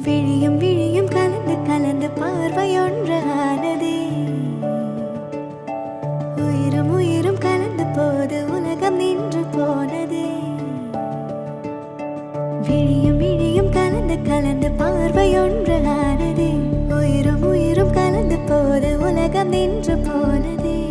விழியும் விழியும் கலந்து கலந்து பார்வையொன்று ஆனதே. உயிரும் உயிரும் கலந்து போது உலகம் நின்று போனதே. விழியும் விழியும் கலந்து கலந்து பார்வையொன்று ஆனதே. உயிரும் உயிரும் கலந்து போது உலகம் நின்று போனதே.